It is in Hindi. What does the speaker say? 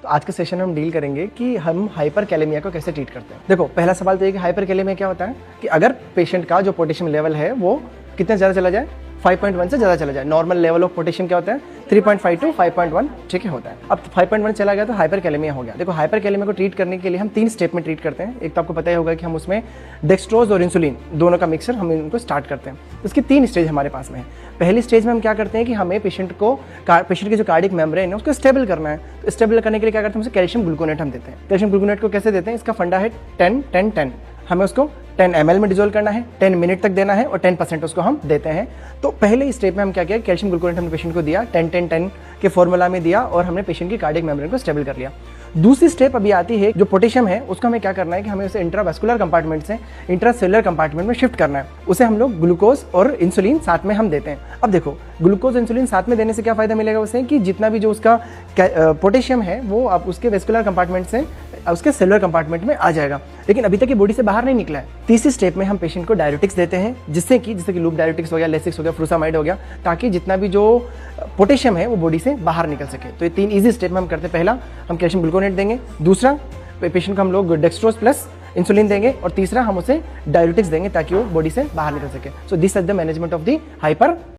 तो आज के सेशन में हम डील करेंगे कि हम हाइपरकैलेमिया को कैसे ट्रीट करते हैं। देखो, पहला सवाल तो ये कि हाइपरकैलेमिया क्या होता है कि अगर पेशेंट का जो पोटेशियम लेवल है वो कितने ज़्यादा चला जाए, 5.1 से ज़्यादा चला जाए। नॉर्मल लेवल ऑफ पोटेशियम क्या होता है, 3.5 to 5.1, ठीक है, होता है। अब 5.1 चला गया तो हाइपरकैलेमिया हो गया। देखो, हाइपरकैलेमिया को ट्रीट करने के लिए हम 3 स्टेप में ट्रीट करते हैं। एक तो आपको पता ही होगा कि हम उसमें डेक्सट्रोज और इंसुलिन दोनों का मिक्सर हम इनको स्टार्ट करते हैं। उसकी 3 स्टेज हमारे पास में है। पहली स्टेज में हम क्या करते हैं कि हमें पेशेंट की जो कार्डिक मेम्ब्रेन है उसको स्टेबल करना है। तो स्टेबल करने के लिए क्या करते हैं, उसे कैल्शियम ग्लूकोनेट हम देते हैं। कैल्शियम ग्लूकोनेट को कैसे देते हैं, इसका फंडा है 10-10-10। हमें उसको 10 ml में डिजोल्व करना है, 10 मिनट तक देना है और 10% उसको हम देते हैं। तो पहले स्टेप में हम क्या किया, कैल्शियम ग्लूकोनेट हमने पेशेंट को दिया, 10-10-10 के फॉर्मूला में दिया और हमने पेशेंट की कार्डिक मेम्ब्रेन को स्टेबल कर लिया। दूसरी स्टेप अभी आती है, जो पोटेशियम है उसका हमें क्या करना है कि हमें उसे इंट्रावेस्कुलर कंपार्टमेंट से इंट्रासेलुलर कंपार्टमेंट में शिफ्ट करना है। उसे हम लोग ग्लूकोज और इंसुलिन साथ में हम देते हैं। अब देखो, ग्लूकोज इंसुलिन साथ में देने से क्या फायदा मिलेगा उसे कि जितना भी जो उसका पोटेशियम है वो अब उसके वेस्कुलर कंपार्टमेंट से उसके सेलुलर कंपार्टमेंट में आ जाएगा, लेकिन अभी तक ये बॉडी से बाहर नहीं निकला है। तीसरी स्टेप में हम पेशेंट को डायरेटिक्स देते हैं, जैसे कि लूप डायरेटिक्स हो गया, लेसिक्स हो गया, फ्रूसामाइड हो गया, ताकि जितना भी जो पोटेशियम है वो बॉडी से बाहर निकल सके। तो ये 3 इजी स्टेप में हम करते हैं। पहला, हम कैल्शियम ग्लूकोनेट देंगे। दूसरा, पेशेंट को हम लोग डेक्सट्रोज प्लस इंसुलिन देंगे। और तीसरा, हम उसे डायरेटिक्स देंगे ताकि वो बॉडी से बाहर निकल सके। So this is the management of the hyper